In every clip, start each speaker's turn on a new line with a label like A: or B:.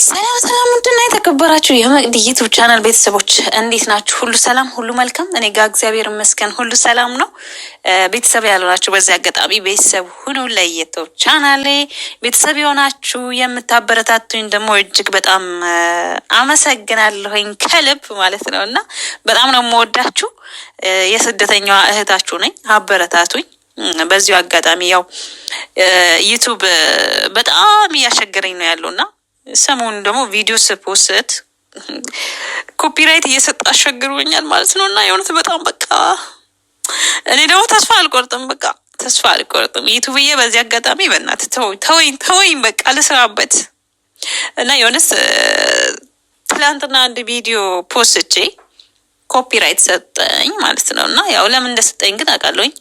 A: ሰላም ሰላም፣ ምንድን ነው የተከበራችሁ የመቅዲ ዩቲዩብ ቻናል ቤተሰቦች እንዴት ናችሁ? ሁሉ ሰላም፣ ሁሉ መልካም። እኔ ጋር እግዚአብሔር ይመስገን ሁሉ ሰላም ነው። ቤተሰብ ያልሆናችሁ በዚህ አጋጣሚ ቤተሰብ ሁኑ። ለዩቲዩብ ቻናሌ ቤተሰብ የሆናችሁ የምታበረታቱኝ ደግሞ እጅግ በጣም አመሰግናለሁኝ ከልብ ማለት ነው እና በጣም ነው የምወዳችሁ። የስደተኛዋ እህታችሁ ነኝ። አበረታቱኝ። በዚሁ አጋጣሚ ያው ዩቲዩብ በጣም እያስቸገረኝ ነው ያለውና ሰሞኑን ደግሞ ቪዲዮ ስፖስት ኮፒራይት እየሰጠ አስቸግሮኛል ማለት ነው እና የእውነት በጣም በቃ እኔ ደግሞ ተስፋ አልቆርጥም። በቃ ተስፋ አልቆርጥም። ዩቲዩብዬ በዚህ አጋጣሚ በእናትህ ተወኝ በቃ ልስራበት እና የሆነስ ትላንትና አንድ ቪዲዮ ፖስቼ ኮፒራይት ሰጠኝ ማለት ነው እና ያው ለምን እንደሰጠኝ ግን አውቃለሁኝ።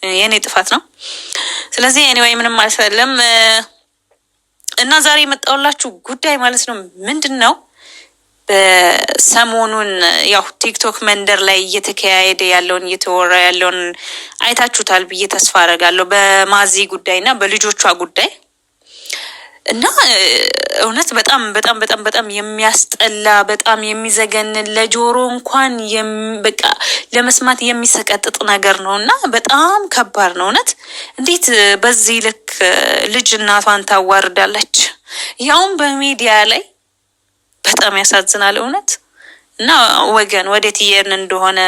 A: የኔ ጥፋት ነው። ስለዚህ ኤኒዌይ ምንም አልሰለም እና ዛሬ የመጣሁላችሁ ጉዳይ ማለት ነው ምንድነው በሰሞኑን ያው ቲክቶክ መንደር ላይ እየተካሄደ ያለውን እየተወራ ያለውን አይታችሁታል ብዬ ተስፋ አደርጋለሁ። በማዚ ጉዳይና በልጆቿ ጉዳይ እና እውነት በጣም በጣም በጣም በጣም የሚያስጠላ በጣም የሚዘገንን ለጆሮ እንኳን በቃ ለመስማት የሚሰቀጥጥ ነገር ነው እና በጣም ከባድ ነው። እውነት እንዴት በዚህ ልክ ልጅ እናቷን ታዋርዳለች? ያውም በሚዲያ ላይ በጣም ያሳዝናል እውነት። እና ወገን ወዴት እየሄድን እንደሆነ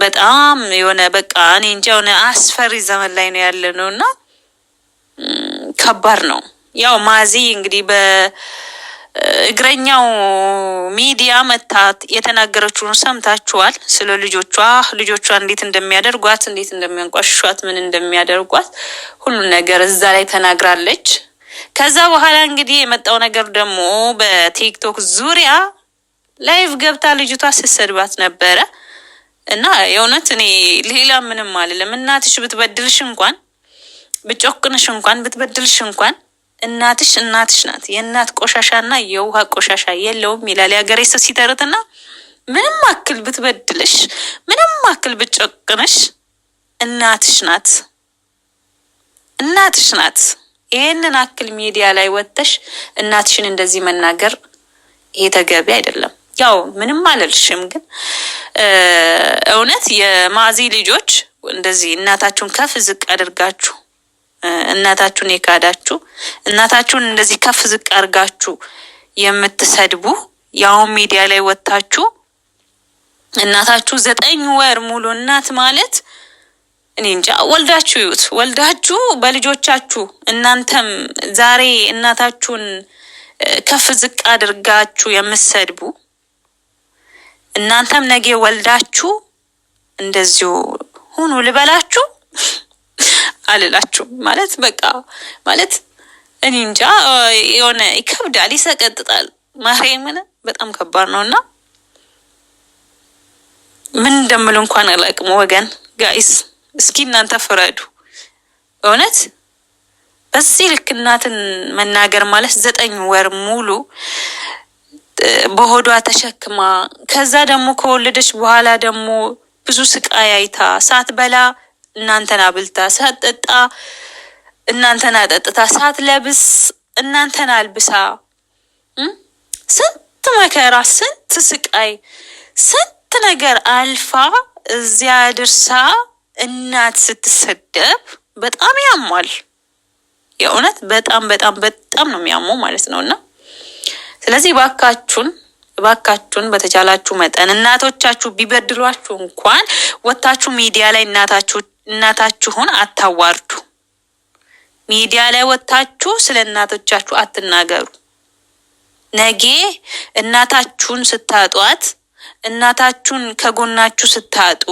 A: በጣም የሆነ በቃ እኔ እንጃ የሆነ አስፈሪ ዘመን ላይ ነው ያለ ነው እና ከባድ ነው። ያው ማዚ እንግዲህ በእግረኛው ሚዲያ መታት የተናገረችውን ሰምታችኋል። ስለ ልጆቿ እንዴት እንደሚያደርጓት እንዴት እንደሚያንቋሽሿት ምን እንደሚያደርጓት ሁሉን ነገር እዛ ላይ ተናግራለች። ከዛ በኋላ እንግዲህ የመጣው ነገር ደግሞ በቲክቶክ ዙሪያ ላይቭ ገብታ ልጅቷ ስትሰድባት ነበረ እና የእውነት እኔ ሌላ ምንም አልልም። እናትሽ ብትበድልሽ እንኳን ብጮክንሽ እንኳን ብትበድልሽ እንኳን እናትሽ ናት። የእናት ቆሻሻና የውሃ ቆሻሻ የለውም ይላል የሀገሬ ሰው ሲተርትና ምንም አክል ብትበድልሽ ምንም አክል ብጮክንሽ እናትሽ ናት። ይሄንን አክል ሚዲያ ላይ ወጥተሽ እናትሽን እንደዚህ መናገር ይሄ ተገቢ አይደለም። ያው ምንም አልልሽም፣ ግን እውነት የማዚ ልጆች እንደዚህ እናታችሁን ከፍ ዝቅ አድርጋችሁ እናታችሁን የካዳችሁ እናታችሁን እንደዚህ ከፍ ዝቅ አድርጋችሁ የምትሰድቡ ያው ሚዲያ ላይ ወጣችሁ እናታችሁ 9 ወር ሙሉ እናት ማለት እኔ እንጃ ወልዳችሁ በልጆቻችሁ እናንተም ዛሬ እናታችሁን ከፍ ዝቅ አድርጋችሁ የምትሰድቡ እናንተም ነገ ወልዳችሁ እንደዚሁ ሁኑ ልበላችሁ አልላችሁ ማለት በቃ ማለት እኔ እንጃ የሆነ ይከብዳል፣ ይሰቀጥጣል። ማርያምን በጣም ከባድ ነውና ምን እንደምል እንኳን አላውቅም። ወገን ጋይስ እስኪ እናንተ ፍረዱ። እውነት በዚህ ልክ እናትን መናገር ማለት 9 ወር ሙሉ በሆዷ ተሸክማ ከዛ ደግሞ ከወለደች በኋላ ደግሞ ብዙ ስቃይ አይታ ሳትበላ እናንተን አብልታ ሳትጠጣ እናንተን አጠጥታ ሳትለብስ እናንተን አልብሳ ስንት መከራ ስንት ስቃይ ስንት ነገር አልፋ እዚያ ድርሳ እናት ስትሰደብ በጣም ያሟል። የእውነት በጣም በጣም በጣም ነው የሚያመው ማለት ነውና ስለዚህ ባካችሁን በተቻላችሁ መጠን እናቶቻችሁ ቢበድሏችሁ እንኳን ወጣችሁ ሚዲያ ላይ እናታችሁን አታዋርዱ። ሚዲያ ላይ ወጣችሁ ስለ እናቶቻችሁ አትናገሩ። ነገ እናታችሁን ስታጧት እናታችሁን ከጎናችሁ ስታጡ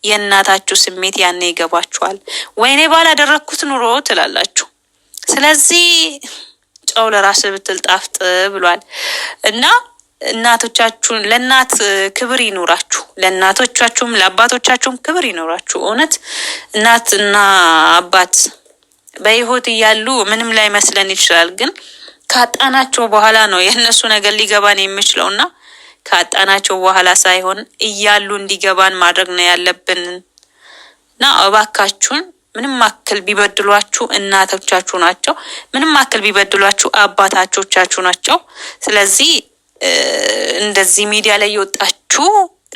A: የእናታችሁ ስሜት ያኔ ይገባችኋል። ወይኔ ባላደረኩት ኑሮ ትላላችሁ። ስለዚህ ጨው ለራስ ብትል ጣፍጥ ብሏል እና እናቶቻችሁን ለእናት ክብር ይኖራችሁ፣ ለእናቶቻችሁም ለአባቶቻችሁም ክብር ይኖራችሁ። እውነት እናትና አባት በህይወት እያሉ ምንም ላይ መስለን ይችላል፣ ግን ካጣናቸው በኋላ ነው የእነሱ ነገር ሊገባን የሚችለውና ካጣናቸው በኋላ ሳይሆን እያሉ እንዲገባን ማድረግ ነው ያለብን እና እባካችሁን ምንም አክል ቢበድሏችሁ እናቶቻችሁ ናቸው። ምንም አክል ቢበድሏችሁ አባታቾቻችሁ ናቸው። ስለዚህ እንደዚህ ሚዲያ ላይ የወጣችሁ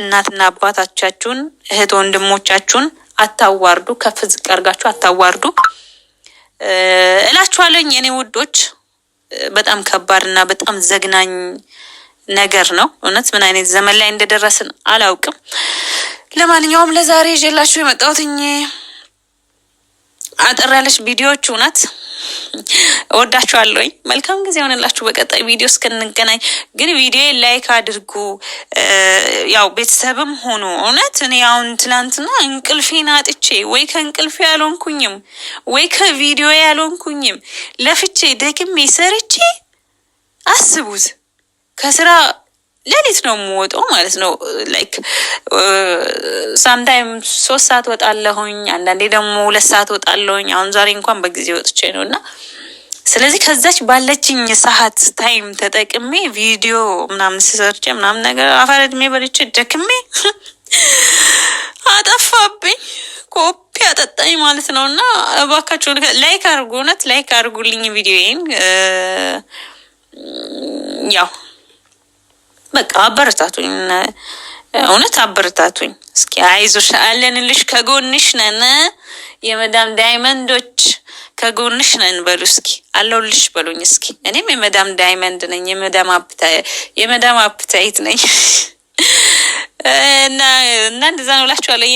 A: እናትና አባታቻችሁን እህት ወንድሞቻችሁን አታዋርዱ፣ ከፍ ዝቅ አድርጋችሁ አታዋርዱ እላችኋለሁ የኔ ውዶች። በጣም ከባድና በጣም ዘግናኝ ነገር ነው። እውነት ምን አይነት ዘመን ላይ እንደደረስን አላውቅም። ለማንኛውም ለዛሬ ይዤላችሁ የመጣሁት አጠር ያለች ቪዲዮዎች እውነት እወዳችኋለሁ። መልካም ጊዜ ሆነላችሁ። በቀጣይ ቪዲዮ እስክንገናኝ ግን ቪዲዮ ላይክ አድርጉ። ያው ቤተሰብም ሆኖ እውነት እኔ አሁን ትላንትና እንቅልፌን አጥቼ ወይ ከእንቅልፌ ያልሆንኩኝም ወይ ከቪዲዮ ያልሆንኩኝም ለፍቼ ደግሜ ሰርቼ አስቡት ከስራ ሌሊት ነው የምወጣው ማለት ነው። ላይክ ሳምታይም 3 ሰዓት ወጣለሁኝ፣ አንዳንዴ ደግሞ 2 ሰዓት ወጣለሁኝ። አሁን ዛሬ እንኳን በጊዜ ወጥቼ ነውና ስለዚህ ከዛች ባለችኝ ሰዓት ታይም ተጠቅሜ ቪዲዮ ምናምን ሰርቼ ምናምን ነገር አፈር እድሜ በልቼ ደክሜ አጠፋብኝ፣ ኮፒ አጠጣኝ ማለት ነውና እባካችሁ ላይክ አድርጉ፣ እውነት ላይክ አድርጉልኝ ቪዲዮዬን። ያው በቃ አበረታቱኝ፣ እውነት አበረታቱኝ። እስኪ አይዞሽ አለንልሽ፣ ከጎንሽ ነን፣ የመዳም ዳይመንዶች ከጎንሽ ነን በሉ እስኪ፣ አለውልሽ በሉኝ እስኪ። እኔም የመዳም ዳይመንድ ነኝ፣ የመዳም አፕታይት ነኝ እና እንደዛ ነው እላችኋለሁ።